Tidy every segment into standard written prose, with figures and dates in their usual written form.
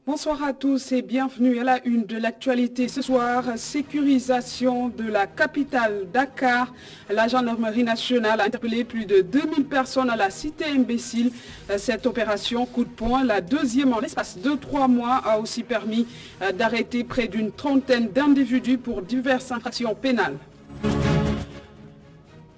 Bonsoir à tous et bienvenue à la une de l'actualité. Ce soir, sécurisation de la capitale Dakar. La gendarmerie nationale a interpellé plus de 2000 personnes à la cité imbécile. Cette opération coup de poing, la deuxième en l'espace de 3 mois, a aussi permis d'arrêter près d'une trentaine d'individus pour diverses infractions pénales.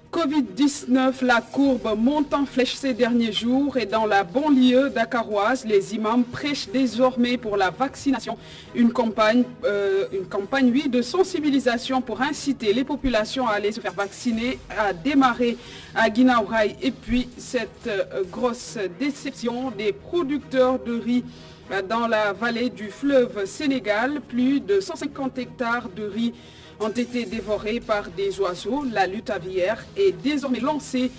Covid-19, la courbe monte en flèche ces derniers jours et dans la banlieue dakaroise, les imams prêchent désormais pour la vaccination. Une campagne de sensibilisation pour inciter les populations à aller se faire vacciner a démarré à Guinaouraï. Et puis cette grosse déception des producteurs de riz dans la vallée du fleuve Sénégal, plus de 150 hectares de riz ont été dévorés par des oiseaux. La lutte aviaire est désormais lancée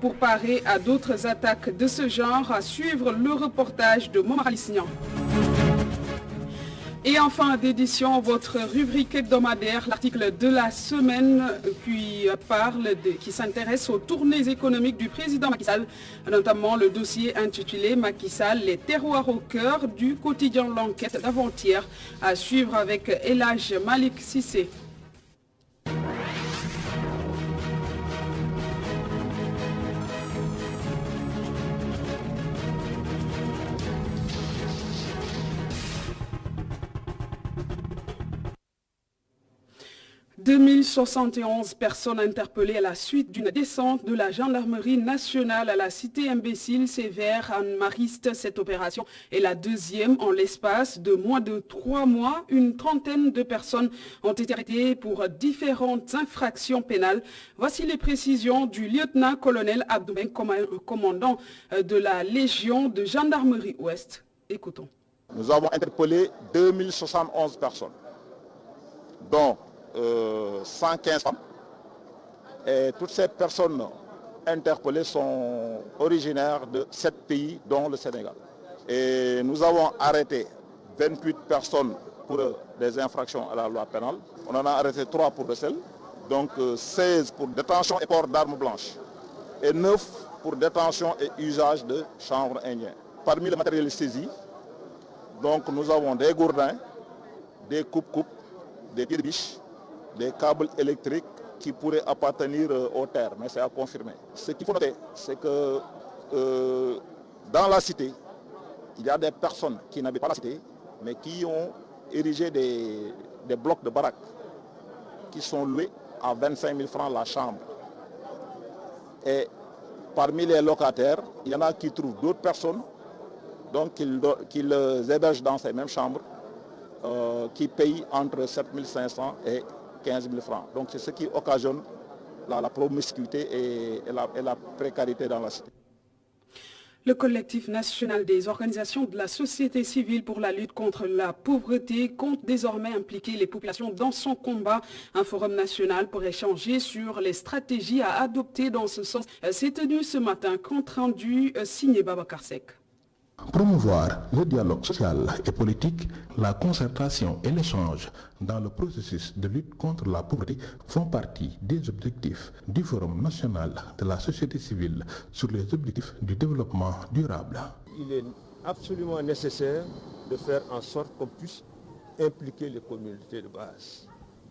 pour parer à d'autres attaques de ce genre. À suivre le reportage de Momar Alissignan. Et en fin d'édition, votre rubrique hebdomadaire, l'article de la semaine qui s'intéresse aux tournées économiques du président Macky Sall, notamment le dossier intitulé Macky Sall, les terroirs au cœur du quotidien L'Enquête d'avant-hier, à suivre avec El Hadj Malik Cissé. « 2071 personnes interpellées à la suite d'une descente de la gendarmerie nationale à la cité imbécile sévère en Mariste. Cette opération est la deuxième en l'espace de moins de 3 mois. Une trentaine de personnes ont été arrêtées pour différentes infractions pénales. Voici les précisions du lieutenant-colonel Abdouben, commandant de la Légion de gendarmerie ouest. Écoutons. Nous avons interpellé 2071 personnes, dont 115 femmes, et toutes ces personnes interpellées sont originaires de 7 pays dont le Sénégal. Et nous avons arrêté 28 personnes pour des infractions à la loi pénale. On en a arrêté 3 pour recel, donc 16 pour détention et port d'armes blanches et 9 pour détention et usage de chanvre indien. Parmi le matériel saisi, donc nous avons des gourdins, des coupes-coupes, des pieds de biche, des câbles électriques qui pourraient appartenir aux terres, mais c'est à confirmer. Ce qu'il faut noter, c'est que dans la cité, il y a des personnes qui n'habitent pas la cité, mais qui ont érigé des blocs de baraques qui sont loués à 25 000 francs la chambre. Et parmi les locataires, il y en a qui trouvent d'autres personnes, donc qui les hébergent dans ces mêmes chambres, qui payent entre 7 500 et 15 000 francs. Donc c'est ce qui occasionne la promiscuité et la précarité dans la cité. Le collectif national des organisations de la société civile pour la lutte contre la pauvreté compte désormais impliquer les populations dans son combat. Un forum national pour échanger sur les stratégies à adopter dans ce sens s'est tenu ce matin, compte rendu signé Babacar Seck. Promouvoir le dialogue social et politique, la concertation et l'échange dans le processus de lutte contre la pauvreté font partie des objectifs du Forum national de la société civile sur les objectifs du développement durable. Il est absolument nécessaire de faire en sorte qu'on puisse impliquer les communautés de base.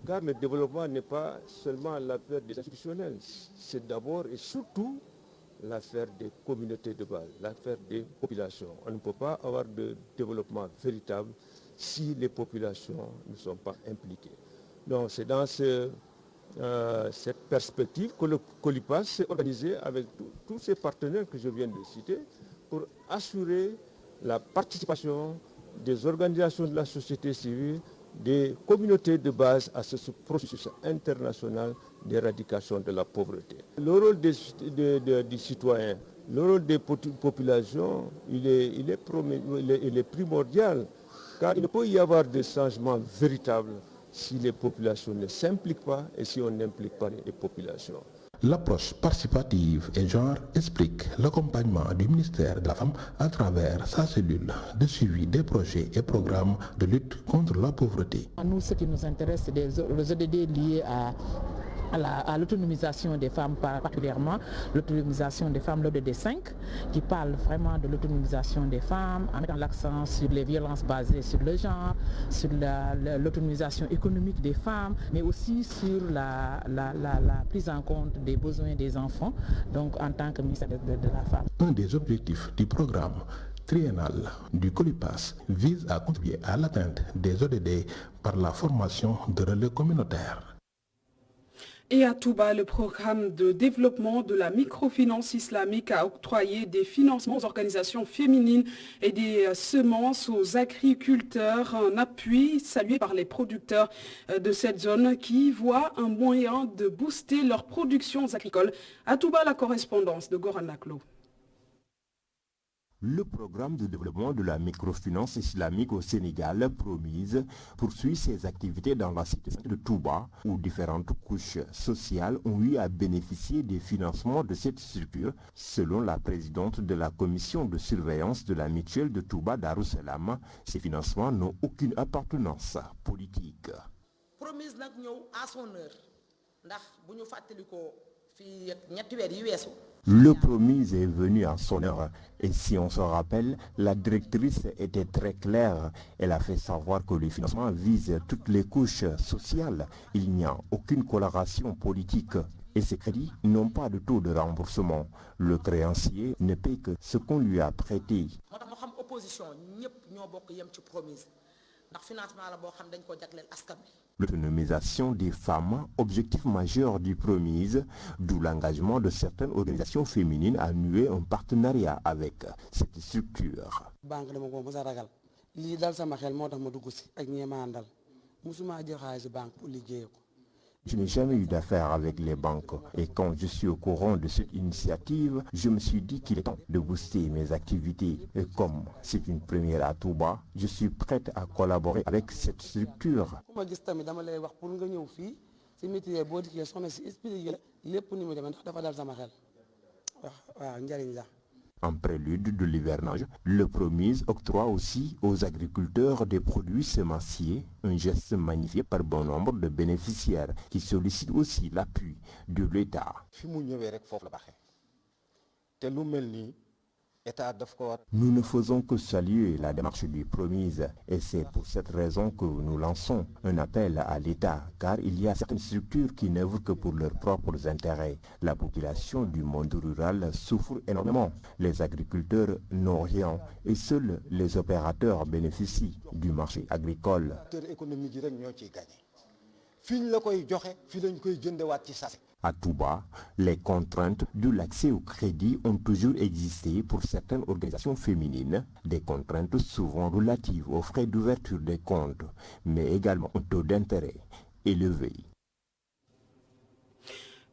Car le développement n'est pas seulement l'affaire des institutionnels, c'est d'abord et surtout l'affaire des communautés de base, l'affaire des populations. On ne peut pas avoir de développement véritable si les populations ne sont pas impliquées. Donc c'est dans cette perspective que le COLIPAS s'est organisé avec tous ces partenaires que je viens de citer pour assurer la participation des organisations de la société civile, des communautés de base à ce processus international d'éradication de la pauvreté. Le rôle des citoyens, le rôle des populations, il est primordial, car il ne peut y avoir de changement véritable si les populations ne s'impliquent pas et si on n'implique pas les populations. L'approche participative et genre explique l'accompagnement du ministère de la Femme à travers sa cellule de suivi des projets et programmes de lutte contre la pauvreté. Nous, ce qui nous intéresse, c'est les ODD liés à l'autonomisation des femmes, particulièrement l'autonomisation des femmes, l'ODD 5, qui parle vraiment de l'autonomisation des femmes, en mettant l'accent sur les violences basées sur le genre, sur l'autonomisation économique des femmes, mais aussi sur la prise en compte des besoins des enfants, donc en tant que ministère de la femme. Un des objectifs du programme triennal du Colipass vise à contribuer à l'atteinte des ODD par la formation de relais communautaires. Et à Touba, le programme de développement de la microfinance islamique a octroyé des financements aux organisations féminines et des semences aux agriculteurs, un appui salué par les producteurs de cette zone qui voient un moyen de booster leurs productions agricoles. À Touba, la correspondance de Goran Naklo. Le programme de développement de la microfinance islamique au Sénégal, Promise, poursuit ses activités dans la cité de Touba, où différentes couches sociales ont eu à bénéficier des financements de cette structure, selon la présidente de la commission de surveillance de la mutuelle de Touba Darussalam. Ces financements n'ont aucune appartenance politique. Promise nak ñew à son heure ndax buñu fateliko fi ñetti wër yi wessu. Le Promise est venu en son heure et si on se rappelle, la directrice était très claire. Elle a fait savoir que le financement vise toutes les couches sociales. Il n'y a aucune coloration politique et ces crédits n'ont pas de taux de remboursement. Le créancier ne paie que ce qu'on lui a prêté. L'autonomisation des femmes, objectif majeur du Promise, d'où l'engagement de certaines organisations féminines à nouer un partenariat avec cette structure. Je n'ai jamais eu d'affaires avec les banques et quand je suis au courant de cette initiative, je me suis dit qu'il est temps de booster mes activités. Et comme c'est une première à Touba, je suis prête à collaborer avec cette structure. En prélude de l'hivernage, le Promise octroie aussi aux agriculteurs des produits semenciers, un geste magnifié par bon nombre de bénéficiaires qui sollicitent aussi l'appui de l'État. Nous ne faisons que saluer la démarche du Promise et c'est pour cette raison que nous lançons un appel à l'État car il y a certaines structures qui n'œuvrent que pour leurs propres intérêts. La population du monde rural souffre énormément. Les agriculteurs n'ont rien et seuls les opérateurs bénéficient du marché agricole. À Touba, les contraintes de l'accès au crédit ont toujours existé pour certaines organisations féminines, des contraintes souvent relatives aux frais d'ouverture des comptes, mais également au taux d'intérêt élevé.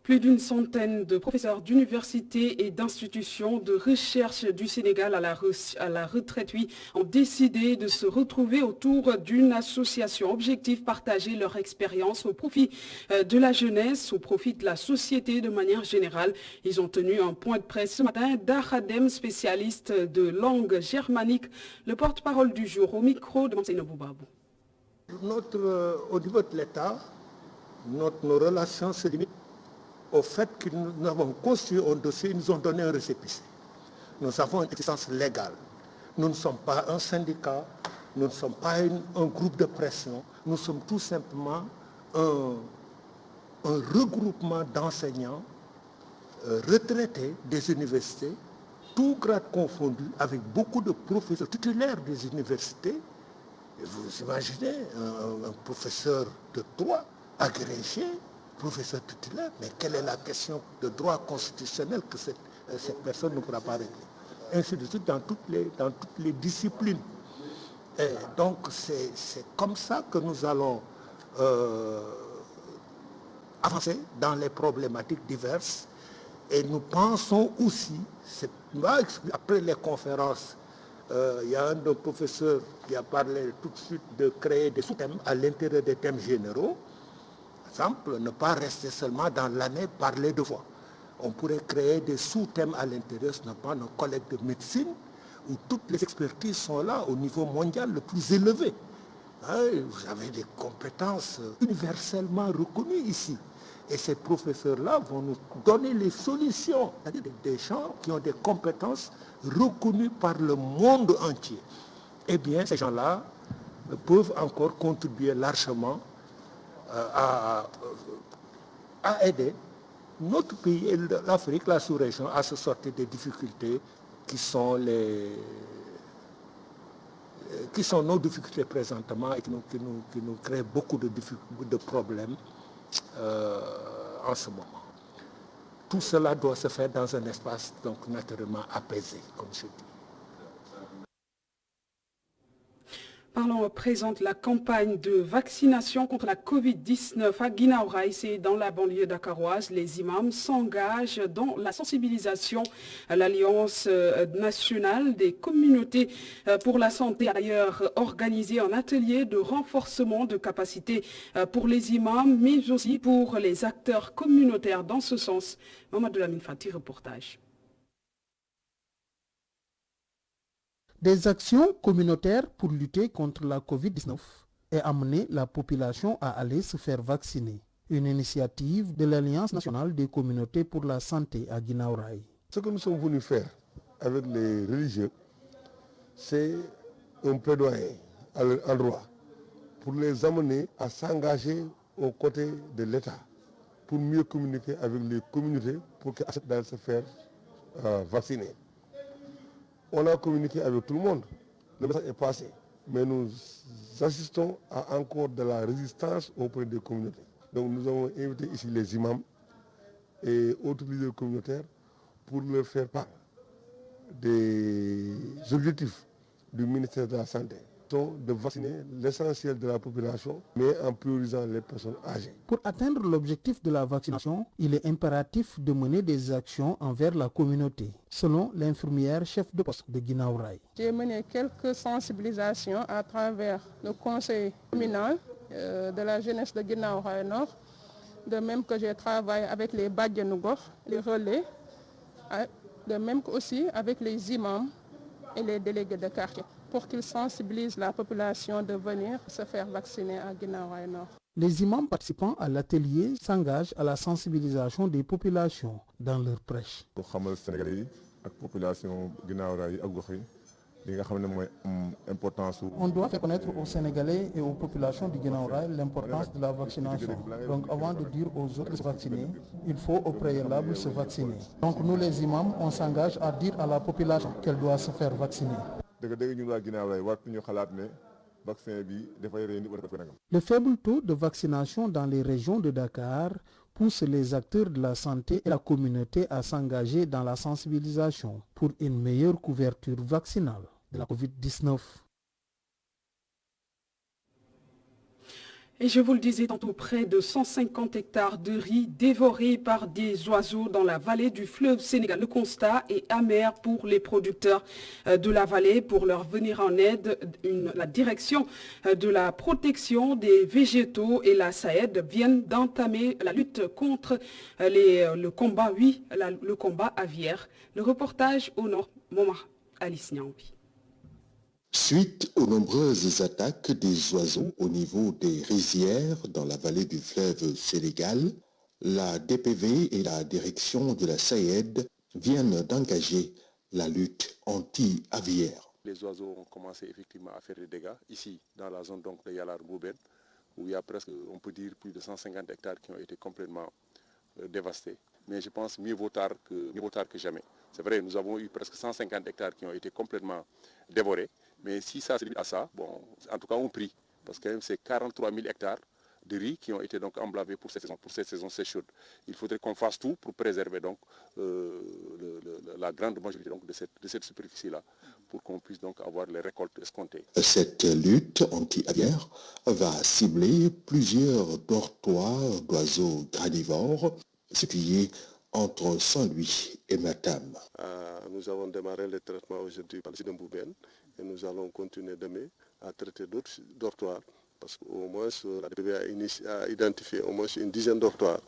Plus d'une centaine de professeurs d'universités et d'institutions de recherche du Sénégal à la retraite, ont décidé de se retrouver autour d'une association. Objectif, partager leur expérience au profit de la jeunesse, au profit de la société de manière générale. Ils ont tenu un point de presse ce matin. Dahadem, spécialiste de langue germanique, le porte-parole du jour au micro de Monseigneur Boubabou. Au niveau de l'État, nos relations se limitent au fait que nous avons construit un dossier, ils nous ont donné un récépissé. Nous avons une existence légale. Nous ne sommes pas un syndicat, nous ne sommes pas un groupe de pression, nous sommes tout simplement un regroupement d'enseignants retraités des universités, tout grade confondu, avec beaucoup de professeurs titulaires des universités. Et vous imaginez un professeur de droit agrégé, professeur titulaire, mais quelle est la question de droit constitutionnel que cette personne ne pourra pas régler? Ainsi de suite dans toutes les disciplines. Et donc c'est comme ça que nous allons avancer dans les problématiques diverses. Et nous pensons aussi, après les conférences, il y a un de nos professeurs qui a parlé tout de suite de créer des sous-thèmes à l'intérieur des thèmes généraux. Par exemple, ne pas rester seulement dans l'année parler de voix. On pourrait créer des sous-thèmes à l'intérieur, ce n'est pas nos collègues de médecine, où toutes les expertises sont là au niveau mondial le plus élevé. Vous avez des compétences universellement reconnues ici. Et ces professeurs-là vont nous donner les solutions. C'est-à-dire des gens qui ont des compétences reconnues par le monde entier. Eh bien, ces gens-là peuvent encore contribuer largement à aider notre pays et l'Afrique, la sous-région, à se sortir des difficultés qui sont nos difficultés présentement et qui nous créent beaucoup de problèmes en ce moment. Tout cela doit se faire dans un espace donc naturellement apaisé, comme je dis. Parlons à présent de la campagne de vaccination contre la Covid-19 à Guinaouraï, c'est dans la banlieue dakaroise. Les imams s'engagent dans la sensibilisation à l'Alliance nationale des communautés pour la santé. A d'ailleurs organisé un atelier de renforcement de capacité pour les imams, mais aussi pour les acteurs communautaires. Dans ce sens, Mamadou Lamine Fati, reportage. Des actions communautaires pour lutter contre la Covid-19 et amener la population à aller se faire vacciner. Une initiative de l'Alliance nationale des communautés pour la santé à Guinaouraï. Ce que nous sommes venus faire avec les religieux, c'est un plaidoyer à leur endroit pour les amener à s'engager aux côtés de l'État, pour mieux communiquer avec les communautés pour qu'elles acceptent d'aller se faire vacciner. On a communiqué avec tout le monde, le message est passé, mais nous assistons à encore de la résistance auprès des communautés. Donc nous avons invité ici les imams et autres leaders communautaires pour leur faire part des objectifs du ministère de la Santé, sont de vacciner l'essentiel de la population, mais en priorisant les personnes âgées. Pour atteindre l'objectif de la vaccination, il est impératif de mener des actions envers la communauté, selon l'infirmière chef de poste de Guinaouraï. J'ai mené quelques sensibilisations à travers le conseil communal de la jeunesse de Guinaouraï Nord, de même que j'ai travaillé avec les Badjanougor, les relais, de même aussi avec les imams et les délégués de quartier, pour qu'ils sensibilisent la population de venir se faire vacciner à Guinaouraï Nord. Les imams participants à l'atelier s'engagent à la sensibilisation des populations dans leur prêche. On doit faire connaître aux Sénégalais et aux populations du Guinaouraï l'importance de la vaccination. Donc avant de dire aux autres de se vacciner, il faut au préalable se vacciner. Donc nous les imams, on s'engage à dire à la population qu'elle doit se faire vacciner. Le faible taux de vaccination dans les régions de Dakar pousse les acteurs de la santé et la communauté à s'engager dans la sensibilisation pour une meilleure couverture vaccinale de la Covid-19. Et je vous le disais tantôt, près de 150 hectares de riz dévorés par des oiseaux dans la vallée du fleuve Sénégal. Le constat est amer pour les producteurs de la vallée. Pour leur venir en aide, la direction de la protection des végétaux et la SAED viennent d'entamer la lutte contre le combat aviaire. Le reportage au nord, Moma Alice Niambi. Suite aux nombreuses attaques des oiseaux au niveau des rizières dans la vallée du fleuve Sénégal, la DPV et la direction de la SAED viennent d'engager la lutte anti-aviaire. Les oiseaux ont commencé effectivement à faire des dégâts ici dans la zone donc de Yalar-Mouben, où il y a presque, on peut dire, plus de 150 hectares qui ont été complètement dévastés. Mais je pense mieux vaut tard que jamais. C'est vrai, nous avons eu presque 150 hectares qui ont été complètement dévorés. Mais si ça se limite à ça, bon, en tout cas on prie, parce que c'est 43 000 hectares de riz qui ont été donc emblavés pour cette saison c'est chaude. Il faudrait qu'on fasse tout pour préserver donc la grande majorité donc de cette superficie-là, pour qu'on puisse donc avoir les récoltes escomptées. Cette lutte anti-aviaire va cibler plusieurs dortoirs d'oiseaux granivores situés entre Saint-Louis et Matam. Nous avons démarré le traitement aujourd'hui par le site de Mbouben et nous allons continuer demain à traiter d'autres dortoirs parce qu'au moins la DPV a identifié au moins une dizaine de dortoirs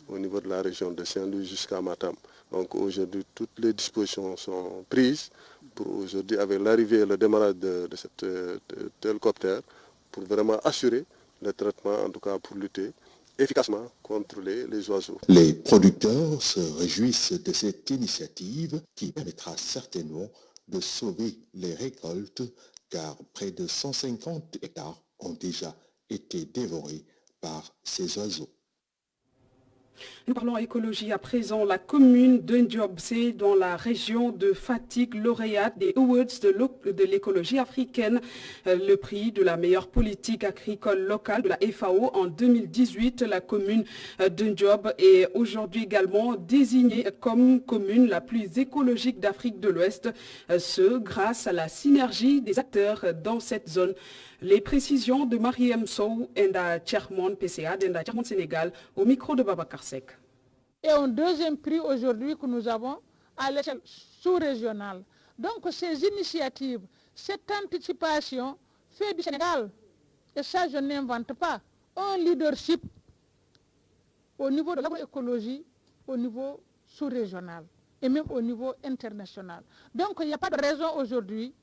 au niveau de la région de Saint-Louis jusqu'à Matam. Donc aujourd'hui, toutes les dispositions sont prises pour aujourd'hui, avec l'arrivée et le démarrage de cet hélicoptère, pour vraiment assurer le traitement, en tout cas pour lutter efficacement contre les oiseaux. Les producteurs se réjouissent de cette initiative qui permettra certainement de sauver les récoltes car près de 150 hectares ont déjà été dévorés par ces oiseaux. Nous parlons écologie à présent. La commune d'Ndjobsé, dans la région de Fatick, lauréate des Awards de l'écologie africaine, le prix de la meilleure politique agricole locale de la FAO en 2018. La commune d'Ndjob est aujourd'hui également désignée comme commune la plus écologique d'Afrique de l'Ouest, ce grâce à la synergie des acteurs dans cette zone. Les précisions de Mariem Sow, Enda Tchermon PCA, d'Enda Tchermon Sénégal, au micro de Babacar Seck. Et un deuxième prix aujourd'hui que nous avons à l'échelle sous-régionale. Donc ces initiatives, cette anticipation fait du Sénégal, et ça je n'invente pas, un leadership au niveau de l'agroécologie, au niveau sous-régional et même au niveau international. Donc il n'y a pas de raison aujourd'hui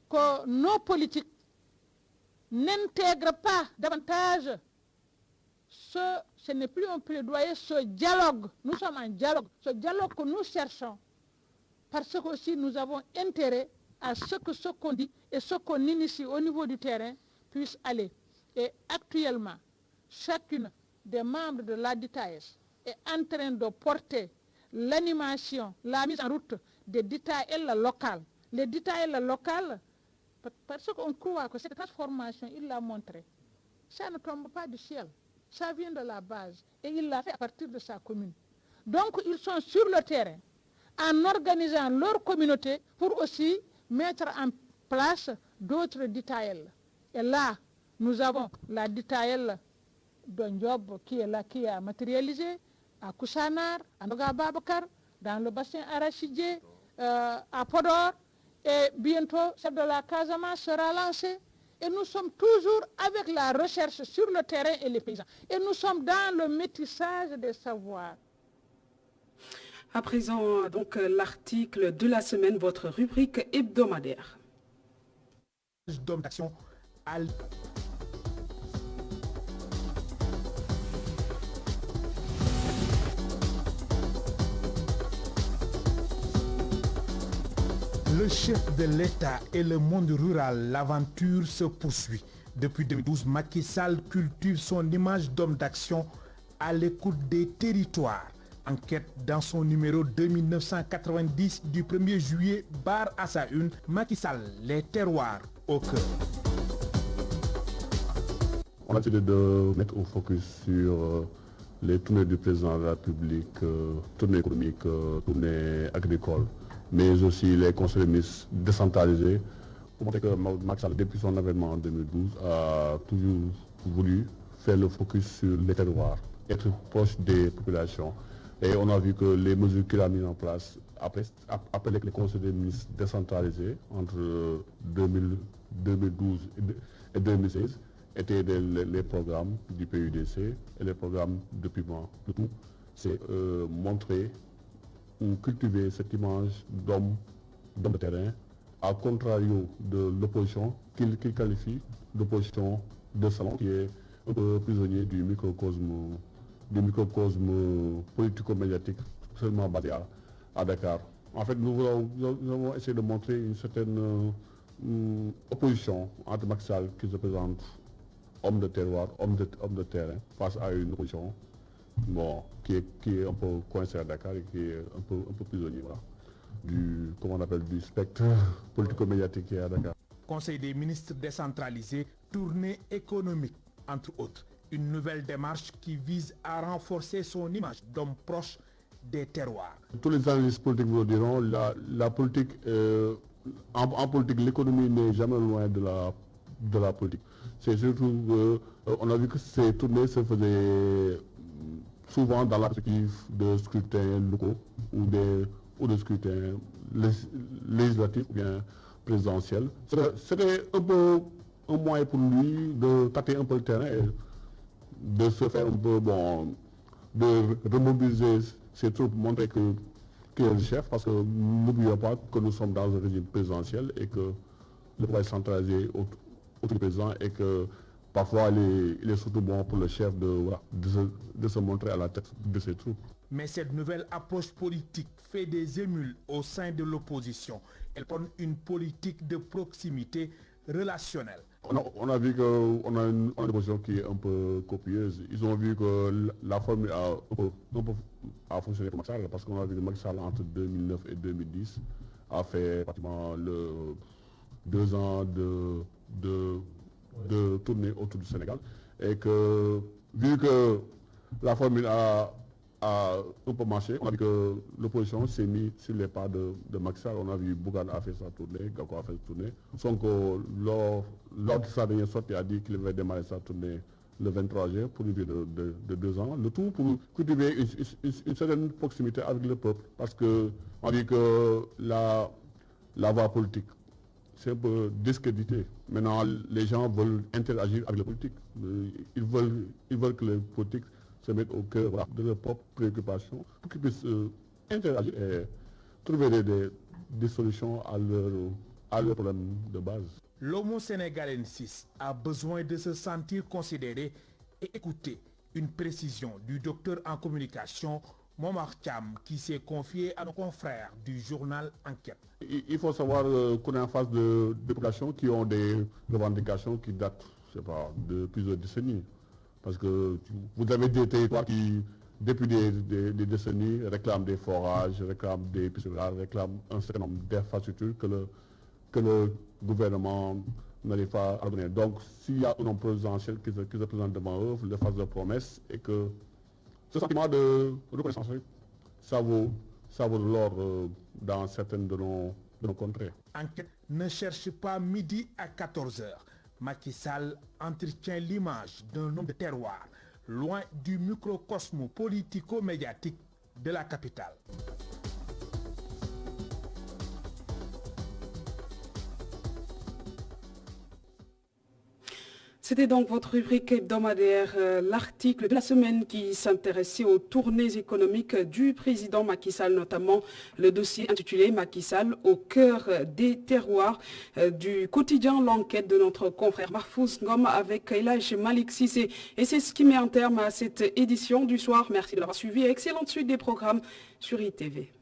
que nos politiques n'intègrent pas davantage ce n'est plus un plaidoyer, ce dialogue. Nous sommes en dialogue, ce dialogue que nous cherchons. Parce que aussi nous avons intérêt à ce que ce qu'on dit et ce qu'on initie au niveau du terrain puisse aller. Et actuellement, chacune des membres de l'ADITAES est en train de porter l'animation, la mise en route des DITAEL locales. Les DITAEL locales, parce qu'on croit que cette transformation, il l'a montré, ça ne tombe pas du ciel. Ça vient de la base et il l'a fait à partir de sa commune. Donc ils sont sur le terrain en organisant leur communauté pour aussi mettre en place d'autres DITAEL. Et là, nous avons la DITAEL d'un job qui est là, qui a matérialisé à Koussanar, à Noga Babakar, dans le bassin arachidier, à Podor, et bientôt celle de la Casamance sera lancée. Et nous sommes toujours avec la recherche sur le terrain et les paysans. Et nous sommes dans le métissage des savoirs. À présent, donc, l'article de la semaine, votre rubrique hebdomadaire. D'hommes d'action Le chef de l'État et le monde rural, l'aventure se poursuit. Depuis 2012, Macky Sall cultive son image d'homme d'action à l'écoute des territoires. Enquête dans son numéro 2990 du 1er juillet, barre à sa une, Macky Sall, les terroirs au cœur. On a décidé de mettre au focus sur les tournées du président de la République, tournées économiques, tournées agricoles, mais aussi les conseils ministres décentralisés, pour montrer que Macky Sall, depuis son avènement en 2012, a toujours voulu faire le focus sur les terroirs, être proche des populations. Et on a vu que les mesures qu'il a mises en place après les conseils des ministres décentralisés entre 2012 et 2016 étaient les programmes du PUDC et les programmes de paiement. Le tout, c'est montrer ou cultiver cette image d'homme de terrain, à contrario de l'opposition qu'il qualifie d'opposition de salon, qui est un peu prisonnier du microcosme politico-médiatique seulement basé à Dakar. En fait, nous avons essayé de montrer une certaine opposition entre Macky Sall, qui se présente homme de terroir, homme de terrain, face à une opposition qui est un peu coincée à Dakar et qui est un peu prisonnier, voilà, du spectre politico-médiatique qui est à Dakar. Conseil des ministres décentralisé, tournée économique, entre autres. Une nouvelle démarche qui vise à renforcer son image d'homme proche des terroirs. Tous les analystes politiques vous le diront, la politique, en politique, l'économie n'est jamais loin de la politique. C'est surtout, on a vu que ces tournées se faisaient souvent dans la perspective de scrutins locaux ou de scrutins législatifs ou bien présidentiels. C'était un peu un moyen pour lui de tâter un peu le terrain et de se faire un peu, de remobiliser ses troupes, montrer qu'il est le chef, parce que n'oublions pas que nous sommes dans un régime présidentiel et que le pouvoir est centralisé autour du président et que parfois il est surtout bon pour le chef de se montrer à la tête de ses troupes. Mais cette nouvelle approche politique fait des émules au sein de l'opposition. Elle prône une politique de proximité relationnelle. On a vu qu'on a une opposition qui est un peu copieuse. Ils ont vu que la formule a fonctionné pour Macky Sall, parce qu'on a vu que Macky Sall entre 2009 et 2010 a fait pratiquement 2 ans de tournée autour du Sénégal. Et que, vu que la formule a un peu marché, on a vu que l'opposition s'est mise sur les pas de Macky Sall. On a vu Bougane a fait sa tournée, Gakou a fait sa tournée. Sonko, lors de sa dernière sortie, a dit qu'il avait démarré sa tournée le 23 juin pour une durée de 2 ans. Le tout pour cultiver une certaine proximité avec le peuple. Parce qu'on a vu que la voie politique, c'est un peu discrédité. Maintenant, les gens veulent interagir avec le politique. Ils veulent que les politiques se mettent au cœur de leurs propres préoccupations pour qu'ils puissent interagir et trouver des solutions à leurs problèmes de base. L'homo sénégalensis a besoin de se sentir considéré et écouté. Une précision du docteur en communication Momar Thiam, qui s'est confié à nos confrères du journal Enquête. Il faut savoir qu'on est en face de populations qui ont des revendications qui datent, je sais pas, de plusieurs décennies. Parce que vous avez des territoires qui, depuis des décennies, réclament des forages, réclament des piscines, réclament un certain nombre d'infrastructures que le gouvernement n'arrive pas à donner. Donc, s'il y a un homme présidentiel qui se présente devant eux, le phase de promesse, et que ce sentiment de reconnaissance, ça vaut de l'or dans certaines de nos contrées. Enquête ne cherche pas midi à 14h. Macky Sall entretient l'image d'un homme de terroir, loin du microcosme politico-médiatique de la capitale. C'était donc votre rubrique hebdomadaire, l'article de la semaine qui s'intéressait aux tournées économiques du président Macky Sall, notamment le dossier intitulé Macky Sall au cœur des terroirs du quotidien L'Enquête de notre confrère Mahfouz Ngom avec Elhadji Malick Cissé. Et c'est ce qui met un terme à cette édition du soir. Merci de l'avoir suivi et excellente suite des programmes sur ITV.